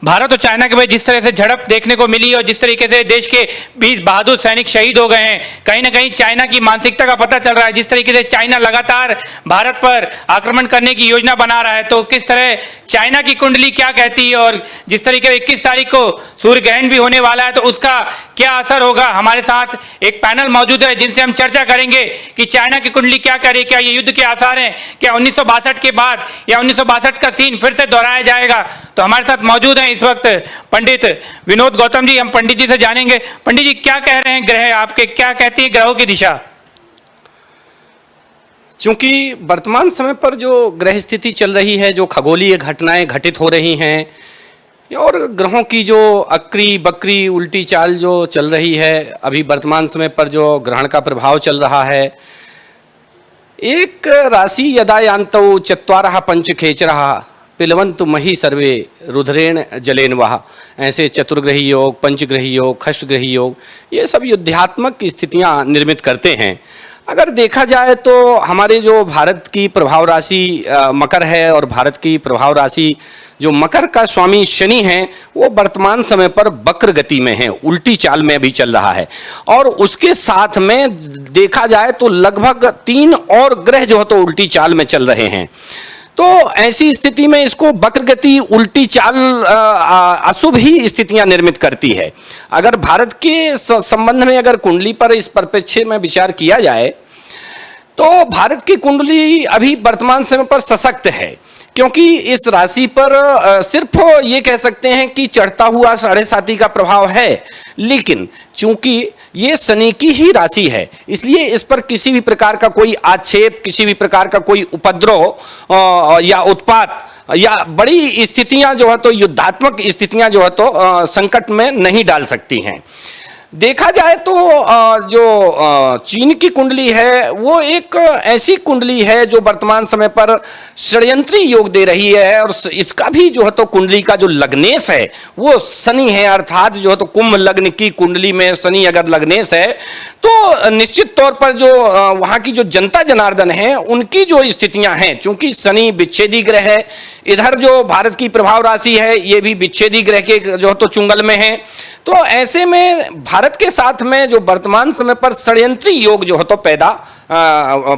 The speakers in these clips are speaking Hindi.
भारत और चाइना के बीच जिस तरह से झड़प देखने को मिली और जिस तरीके से देश के 20 बहादुर सैनिक शहीद हो गए हैं, कहीं ना कहीं चाइना की मानसिकता का पता चल रहा है। जिस तरीके से चाइना लगातार भारत पर आक्रमण करने की योजना बना रहा है, तो किस तरह चाइना की कुंडली क्या कहती है, और जिस तरीके से 21 तारीख को सूर्य ग्रहण भी होने वाला है, तो उसका क्या असर होगा। हमारे साथ एक पैनल मौजूद है जिनसे हम चर्चा करेंगे कि चाइना की कुंडली क्या कह रही है, क्या ये युद्ध के आसार हैं, क्या 1962 के बाद या 1962 का सीन फिर से दोहराया जाएगा। तो हमारे साथ मौजूद हैं इस वक्त पंडित विनोद गौतम जी। हम पंडित जी से जानेंगे, पंडित जी क्या कह रहे हैं, ग्रह आपके क्या कहती है ग्रहों की दिशा। चूंकि वर्तमान समय पर जो ग्रह स्थिति चल रही है, जो खगोलीय घटनाएं घटित हो रही हैं और ग्रहों की जो अक्री बकरी उल्टी चाल जो चल रही है, अभी वर्तमान समय पर जो ग्रहण का प्रभाव चल रहा है, एक राशि यदा यान्तौ चत्वारः पंच खेचरः पिलवन्तु मही सर्वे रुद्रेण जलेन वह। ऐसे चतुर्ग्रही योग, पंचग्रही योग, खष्टग्रही योग, ये सब युद्धात्मक स्थितियां निर्मित करते हैं। अगर देखा जाए तो हमारे जो भारत की प्रभाव राशि मकर है, और भारत की प्रभाव राशि जो मकर का स्वामी शनि है, वो वर्तमान समय पर वक्र गति में है, उल्टी चाल में भी चल रहा है। और उसके साथ में देखा जाए तो लगभग 3 और ग्रह जो है तो उल्टी चाल में चल रहे हैं। तो ऐसी स्थिति में इसको वक्र गति उल्टी चाल अशुभ ही स्थितियां निर्मित करती है। अगर भारत के संबंध में अगर कुंडली पर इस परिप्रेक्ष्य में विचार किया जाए तो भारत की कुंडली अभी वर्तमान समय पर सशक्त है, क्योंकि इस राशि पर सिर्फ ये कह सकते हैं कि चढ़ता हुआ 7.5 का प्रभाव है, लेकिन चूंकि ये शनि की ही राशि है, इसलिए इस पर किसी भी प्रकार का कोई आक्षेप, किसी भी प्रकार का कोई उपद्रव या उत्पात या बड़ी स्थितियां जो है तो युद्धात्मक स्थितियां जो है तो संकट में नहीं डाल सकती हैं। देखा जाए तो जो चीन की कुंडली है वो एक ऐसी कुंडली है जो वर्तमान समय पर षड्यंत्री योग दे रही है, और इसका भी जो है तो कुंडली का जो लग्नेश है वो शनि है। अर्थात जो है तो कुंभ लग्न की कुंडली में शनि अगर लग्नेश है तो निश्चित तौर पर जो वहाँ की जो जनता जनार्दन है उनकी जो स्थितियां हैं, चूंकि शनि विच्छेदी ग्रह है, इधर जो भारत की प्रभाव राशि है ये भी विच्छेदी ग्रह के जो है तो चुंगल में है, तो ऐसे में भारत के साथ में जो वर्तमान समय पर षड्यंत्री योग जो है तो पैदा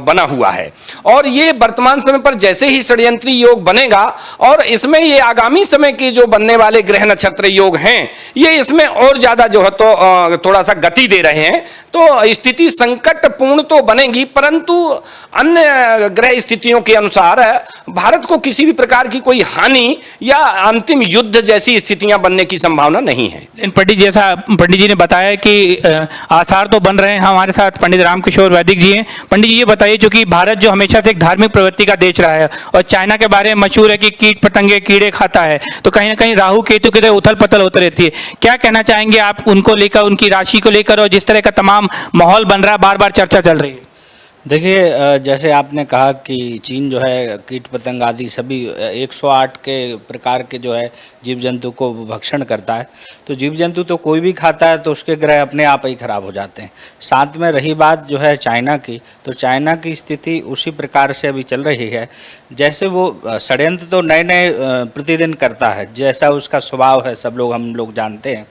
बना हुआ है। और ये वर्तमान समय पर जैसे ही षड्यंत्री योग बनेगा और इसमें ये आगामी समय के जो बनने वाले ग्रह नक्षत्र योग हैं ये इसमें और ज़्यादा जो है तो थोड़ा सा गति दे रहे हैं, तो स्थिति संकटपूर्ण तो बनेगी, परंतु अन्य ग्रह स्थितियों के अनुसार भारत को किसी भी प्रकार की कोई हानि या अंतिम युद्ध जैसी स्थितियां बनने की संभावना नहीं है। पंडित जैसा पंडित जी ने बताया कि आसार तो बन रहे हैं। हमारे साथ पंडित रामकिशोर वैदिक जी हैं। पंडित जी ये बताइए, चूंकि भारत जो हमेशा से एक धार्मिक प्रवृत्ति का देश रहा है और चाइना के बारे में मशहूर है कि कीट पतंगे कीड़े खाता है, तो कहीं ना कहीं राहु केतु की उथल पथल होती रहती है। क्या कहना चाहेंगे आप उनको लेकर, उनकी राशि को लेकर, और जिस तरह का तमाम माहौल बन रहा है, बार बार चर्चा चल रही है। देखिए, जैसे आपने कहा कि चीन जो है कीट पतंग आदि सभी 108 के प्रकार के जो है जीव जंतु को भक्षण करता है, तो जीव जंतु तो कोई भी खाता है तो उसके ग्रह अपने आप ही खराब हो जाते हैं। साथ में रही बात जो है चाइना की, तो चाइना की स्थिति उसी प्रकार से अभी चल रही है जैसे वो षड्यंत्र तो नए नए प्रतिदिन करता है, जैसा उसका स्वभाव है सब लोग हम लोग जानते हैं।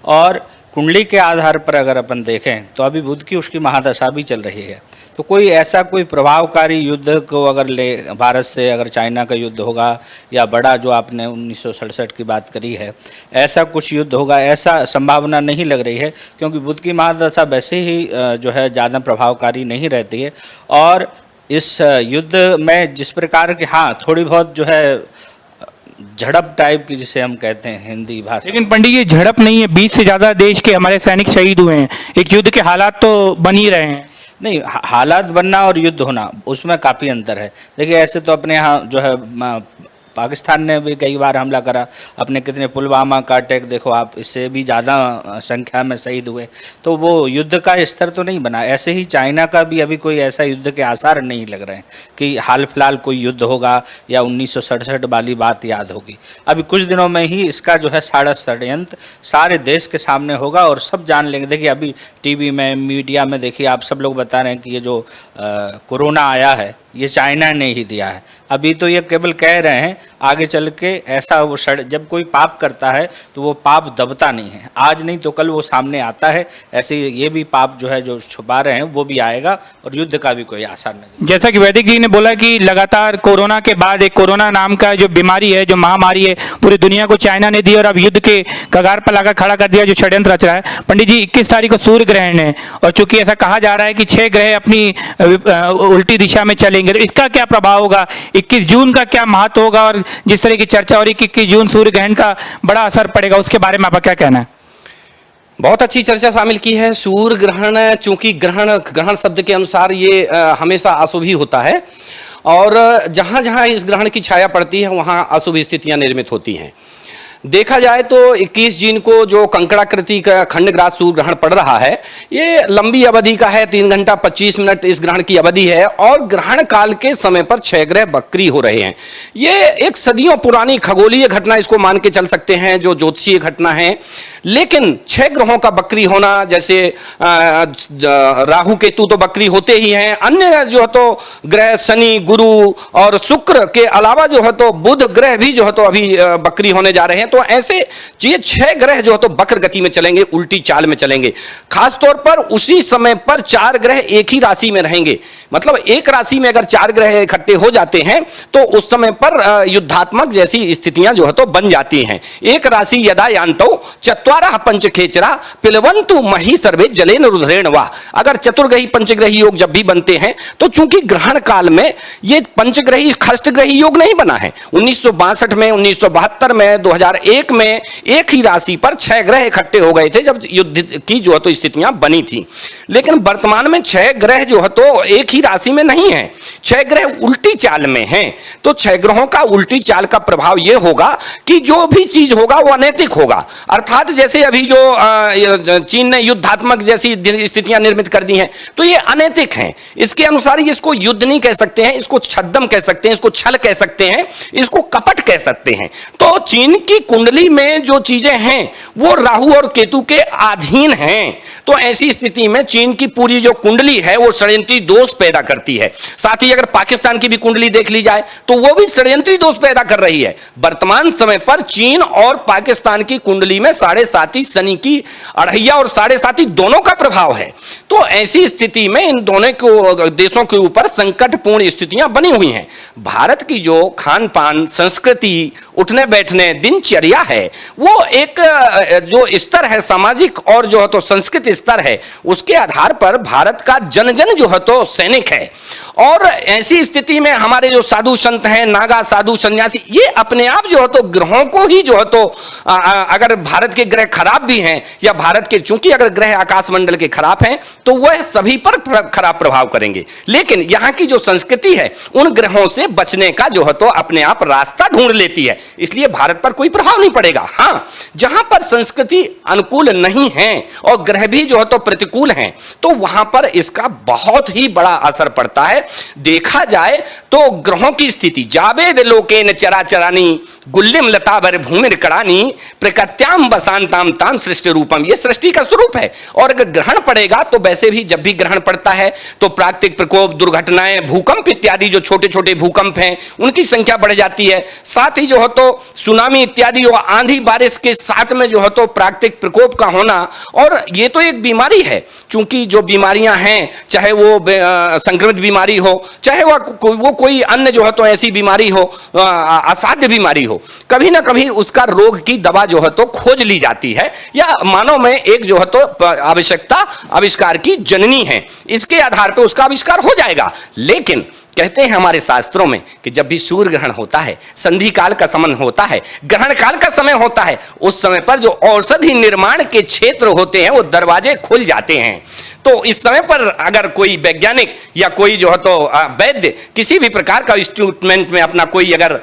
और कुंडली के आधार पर अगर अपन देखें तो अभी बुध की उसकी महादशा भी चल रही है, तो कोई ऐसा कोई प्रभावकारी युद्ध को अगर ले भारत से अगर चाइना का युद्ध होगा या बड़ा जो आपने 1967 की बात करी है, ऐसा कुछ युद्ध होगा ऐसा संभावना नहीं लग रही है, क्योंकि बुध की महादशा वैसे ही जो है ज़्यादा प्रभावकारी नहीं रहती है। और इस युद्ध में जिस प्रकार के हाँ थोड़ी बहुत जो है झड़प टाइप की जिसे हम कहते हैं हिंदी भाषा, लेकिन पंडित ये झड़प नहीं है, 20 से ज़्यादा देश के हमारे सैनिक शहीद हुए हैं, एक युद्ध के हालात तो बन ही रहे हैं। नहीं, हालात बनना और युद्ध होना उसमें काफ़ी अंतर है। देखिए, ऐसे तो अपने यहाँ जो है पाकिस्तान ने भी कई बार हमला करा, अपने कितने पुलवामा का अटैक देखो आप, इससे भी ज़्यादा संख्या में शहीद हुए, तो वो युद्ध का स्तर तो नहीं बना। ऐसे ही चाइना का भी अभी कोई ऐसा युद्ध के आसार नहीं लग रहे हैं कि हाल फिलहाल कोई युद्ध होगा या 1967 वाली बात याद होगी। अभी कुछ दिनों में ही इसका जो है सारा षड्यंत्र सारे देश के सामने होगा और सब जान लेंगे। देखिए, अभी टीवी में मीडिया में देखिए आप सब लोग बता रहे हैं कि ये जो कोरोना आया है ये चाइना ने ही दिया है। अभी तो ये केवल कह रहे हैं, आगे चल के ऐसा वो जब कोई पाप करता है तो वो पाप दबता नहीं है, आज नहीं तो कल वो सामने आता है। ऐसे ये भी पाप जो है जो छुपा रहे हैं वो भी आएगा और युद्ध का भी कोई आसार नहीं। जैसा कि वैदिक जी ने बोला कि लगातार कोरोना के बाद एक कोरोना नाम का जो बीमारी है, जो महामारी है, पूरी दुनिया को चाइना ने दी और अब युद्ध के कगार पर लाकर खड़ा कर दिया, जो षड्यंत्र रच रहा है। पंडित जी, 21 तारीख को सूर्य ग्रहण है और चूंकि ऐसा कहा जा रहा है कि 6 ग्रह अपनी उल्टी दिशा में चलेंगे, तो इसका क्या प्रभाव होगा? 21 जून का क्या महत्व होगा? और जिस तरह की चर्चा हो रही है कि 21 जून सूर्य ग्रहण का बड़ा असर पड़ेगा, उसके बारे में आपका क्या कहना है? बहुत अच्छी चर्चा शामिल की है। सूर्य ग्रहण, चूंकि ग्रहण शब्द के अनुसार ये हमेशा अशुभ ही होता है और जहां जहां इस ग्रहण की छाया पड़ती है वहां अशुभ स्थितियां निर्मित होती हैं। देखा जाए तो 21 जून को जो कंकड़ाकृति का खंडग्रास सूर्य ग्रहण पड़ रहा है, ये लंबी अवधि का है, 3 घंटा 25 मिनट इस ग्रहण की अवधि है और ग्रहण काल के समय पर 6 ग्रह वक्री हो रहे हैं। ये एक सदियों पुरानी खगोलीय घटना इसको मान के चल सकते हैं, जो ज्योतिषीय घटना है। लेकिन 6 ग्रहों का वक्री होना, जैसे राहु केतु तो वक्री होते ही हैं, अन्य जो है तो ग्रह शनि, गुरु और शुक्र के अलावा जो है तो बुध ग्रह भी जो है तो अभी वक्री होने जा रहे हैं। तो ऐसे ये 6 ग्रह जो है तो वक्र गति में चलेंगे, उल्टी चाल में चलेंगे। खास तौर पर उसी समय पर 4 ग्रह एक ही राशि में रहेंगे। मतलब एक राशि में अगर 4 ग्रह इकट्ठे हो जाते हैं तो उस समय पर युद्धात्मक जैसी स्थितियां जो है तो बन जाती हैं। एक राशि यदा यान्तौ चत्वारः पंचखेचरा पिलवन्तु मही सर्वे जलेन रुद्रेण वा। अगर चतुर्ग्रही पंचग्रही योग जब भी बनते हैं तो चूंकि ग्रहण काल में ये पंचग्रही खष्टग्रही योग नहीं बना है। 1962 में, 1972 में, 2001 में एक ही राशि पर 6 ग्रह इकट्ठे हो गए थे जब युद्ध की जो है तो स्थितियां बनी थी। लेकिन वर्तमान में 6 ग्रह जो है तो एक ही राशि में नहीं है, 6 ग्रह उल्टी चाल में हैं। तो 6 ग्रहों का उल्टी चाल का प्रभाव यह होगा कि जो भी चीज होगा वो अनैतिक होगा। अर्थात जैसे अभी जो चीन ने युद्धात्मक जैसी स्थितियां निर्मित कर दी हैं तो ये अनैतिक हैं। इसके अनुसार इसको युद्ध नहीं कह सकते हैं, इसको छद्म कह सकते हैं, इसको छल कह सकते हैं, इसको कपट कह सकते हैं। तो चीन की कुंडली में जो चीजें हैं वो राहु और केतु के अधीन हैं। तो ऐसी स्थिति में चीन की पूरी जो कुंडली है वो षड्यंत्री दोष पैदा करती है। साथ ही अगर पाकिस्तान की भी कुंडली देख ली जाए तो वो भी षड्यंत्री दोष पैदा कर रही है। वर्तमान समय पर चीन और पाकिस्तान की कुंडली में 7.5 शनि की अढ़ैया और 7.5 दोनों का प्रभाव है। तो ऐसी स्थिति में इन दोनों को देशों के ऊपर संकटपूर्ण स्थितियां बनी हुई हैं। भारत की जो खान पान, संस्कृति, उठने बैठने, दिनचर्या है, वो एक जो स्तर है सामाजिक और जो है तो संस्कृत स्तर है, उसके आधार पर भारत का जन जन जो है तो सैनिक है। और ऐसी स्थिति में हमारे जो साधु संत हैं, नागा साधु सन्यासी, ये अपने आप जो है तो ग्रहों को ही जो है तो अगर भारत के ग्रह खराब भी हैं या भारत के, चूंकि अगर ग्रह आकाश मंडल के खराब हैं तो वह सभी पर खराब प्रभाव करेंगे। लेकिन यहाँ की जो संस्कृति है उन ग्रहों से बचने का जो है तो अपने आप रास्ता ढूंढ लेती है, इसलिए भारत पर कोई प्रभाव नहीं पड़ेगा। हाँ, जहां पर संस्कृति अनुकूल नहीं है और ग्रह भी जो है तो प्रतिकूल हैं तो वहां पर इसका बहुत ही बड़ा असर पड़ता है। देखा जाए तो ग्रहों की स्थिति जावेद लोकेन चराचरानी गुल्लिम लतावर भूमिर कड़ानी प्रकृत्याम बसांताम ताम सृष्टि रूपम, ये सृष्टि का स्वरूप है। और अगर ग्रहण पड़ेगा तो वैसे भी जब भी ग्रहण पड़ता है तो प्राकृतिक प्रकोप, दुर्घटनाएं, भूकंप इत्यादि जो छोटे छोटे भूकंप हैं उनकी संख्या बढ़ जाती है। साथ ही जो है तो सुनामी इत्यादि और आंधी बारिश के साथ में जो है तो प्राकृतिक प्रकोप का होना, और ये तो एक बीमारी है। चूंकि जो बीमारियां हैं, चाहे वो संक्रमित बीमारी हो, चाहे वो कोई अन्य जो है तो ऐसी बीमारी हो, असाध्य बीमारी हो, कभी ना कभी उसका रोग की दवा जो है तो खोज ली जाती है या मानव में एक जो है तो आवश्यकता आविष्कार की जननी है, इसके आधार पर उसका आविष्कार हो जाएगा। लेकिन कहते हैं हमारे शास्त्रों में कि जब भी सूर्य ग्रहण होता है, संधि काल का समय होता है, ग्रहण काल का समय होता है, उस समय पर जो औषधि निर्माण के क्षेत्र होते हैं वो दरवाजे खुल जाते हैं। तो इस समय पर अगर कोई वैज्ञानिक या कोई जो है तो वैद्य किसी भी प्रकार का इंस्ट्रूमेंट में अपना कोई अगर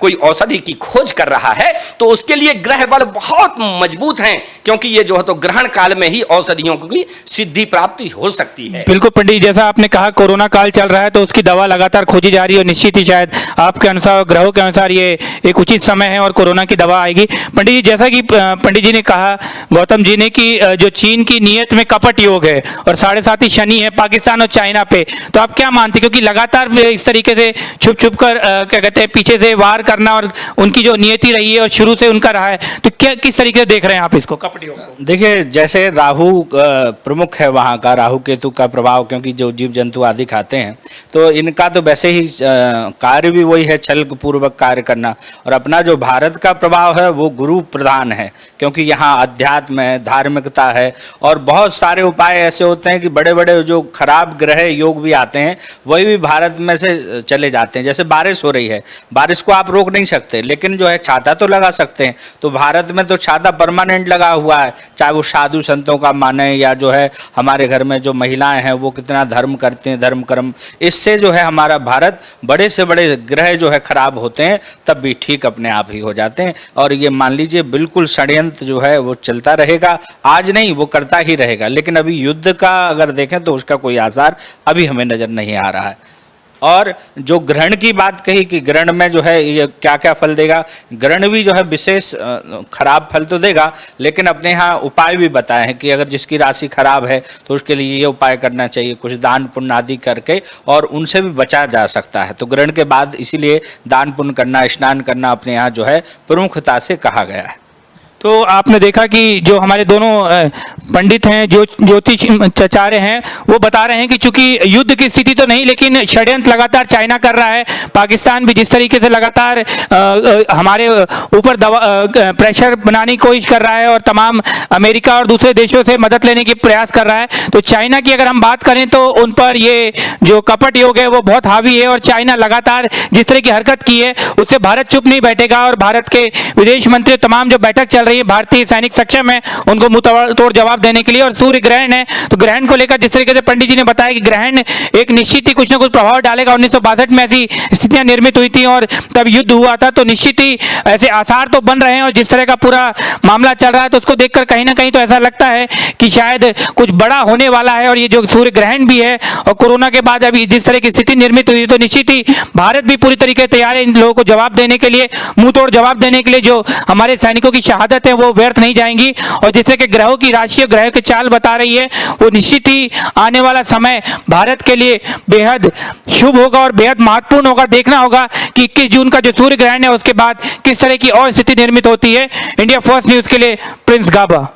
कोई औषधि की खोज कर रहा है तो उसके लिए ग्रह बल बहुत मजबूत हैं, क्योंकि ये जो है तो ग्रहण काल में ही औषधियों की सिद्धि प्राप्ति हो सकती है। बिल्कुल पंडित, जैसा आपने कहा कोरोना काल चल रहा है तो उसकी दवा लगातार खोजी जा रही है और निश्चित ही शायद आपके अनुसार, ग्रहों के अनुसार ये एक उचित समय है और कोरोना की दवा आएगी। पंडित जी, जैसा कि पंडित जी ने कहा, गौतम जी ने, कि जो चीन की नीयत में कपट योग योग है और 7.5 ही शनि है पाकिस्तान और चाइना पे। तो आप क्या मानते हैं, क्योंकि लगातार इस तरीके से छुप कर क्या कहते हैं पीछे से वार करना और उनकी जो नियति रही है और शुरू से उनका रहा है, तो क्या किस तरीके से देख रहे हैं आप इसको कपट योग को? देखिए, जैसे राहु प्रमुख है वहाँ का, राहु केतु का प्रभाव, क्योंकि जो जीव जंतु आदि खाते हैं तो इनका तो वैसे ही कार्य भी वही है, छल पूर्वक कार्य करना। और अपना जो भारत का प्रभाव है वो गुरु प्रधान है, क्योंकि यहाँ अध्यात्म है, धार्मिकता है और बहुत सारे उपाय ऐसे होते हैं कि बड़े बड़े जो खराब ग्रह योग भी आते हैं वही भी भारत में से चले जाते हैं। जैसे बारिश हो रही है, बारिश को आप रोक नहीं सकते, लेकिन जो है छाता तो लगा सकते हैं। तो भारत में तो छाता परमानेंट लगा हुआ है, चाहे वो साधु संतों का माने या जो है हमारे घर में जो महिलाएं हैं वो कितना धर्म करते हैं, धर्म कर्म, इससे जो है हमारा भारत बड़े से बड़े ग्रह जो है खराब होते हैं तब भी ठीक अपने आप ही हो जाते हैं। और ये मान लीजिए बिल्कुल षड्यंत्र जो है वो चलता रहेगा, आज नहीं वो करता ही रहेगा। लेकिन अभी युद्ध का अगर देखें तो उसका कोई आसार अभी हमें नजर नहीं आ रहा है। और जो ग्रहण की बात कही कि ग्रहण में जो है ये क्या क्या फल देगा, ग्रहण भी जो है विशेष खराब फल तो देगा, लेकिन अपने यहाँ उपाय भी बताए हैं कि अगर जिसकी राशि खराब है तो उसके लिए ये उपाय करना चाहिए, कुछ दान पुण्य आदि करके, और उनसे भी बचा जा सकता है। तो ग्रहण के बाद इसीलिए दान पुण्य करना, स्नान करना अपने यहाँ जो है प्रमुखता से कहा गया है। तो आपने देखा कि जो हमारे दोनों पंडित हैं, जो ज्योतिषाचार्य हैं, वो बता रहे हैं कि चूंकि युद्ध की स्थिति तो नहीं, लेकिन षड्यंत्र लगातार चाइना कर रहा है। पाकिस्तान भी जिस तरीके से लगातार हमारे ऊपर प्रेशर बनाने की कोशिश कर रहा है और तमाम अमेरिका और दूसरे देशों से मदद लेने की प्रयास कर रहा है। तो चाइना की अगर हम बात करें तो उन पर ये जो कपट योग है वो बहुत हावी है और चाइना लगातार जिस तरह की हरकत की है उससे भारत चुप नहीं बैठेगा। और भारत के विदेश मंत्री तमाम जो बैठक चल रही है, भारतीय सैनिक सक्षम है उनको मुंह तोड़ जवाब देने के लिए। और सूर्य ग्रहण है, तो ग्रहण को लेकर जिस तरीके से पंडित जी ने बताया कि ग्रहण एक निश्चित ही कुछ ना कुछ प्रभाव डालेगा। 1962 में ऐसी स्थितियां निर्मित हुई थी और तब युद्ध हुआ था, तो निश्चित ही ऐसे आसार तो बन रहे हैं। और जिस तरह का पूरा मामला चल रहा है तो उसको देखकर कहीं ना कहीं तो ऐसा लगता है कि शायद कुछ बड़ा होने वाला है। और ये जो सूर्य ग्रहण भी है और कोरोना के बाद अभी जिस तरह की स्थिति निर्मित हुई, तो निश्चित ही भारत भी पूरी तरीके से तैयार है इन लोगों को जवाब देने के लिए, मुंह तोड़ जवाब देने के लिए। जो हमारे सैनिकों की शहादत है वो व्यर्थ नहीं जाएंगी। और जिस तरह के ग्रहों की राशि और ग्रह की चाल बता रही है, वो निश्चित ही आने वाला समय भारत के लिए बेहद शुभ होगा और बेहद महत्वपूर्ण होगा। देखना होगा कि 21 जून का जो सूर्य ग्रहण है उसके बाद किस तरह की और स्थिति निर्मित होती है। इंडिया फर्स्ट न्यूज के लिए प्रिंस गाबा।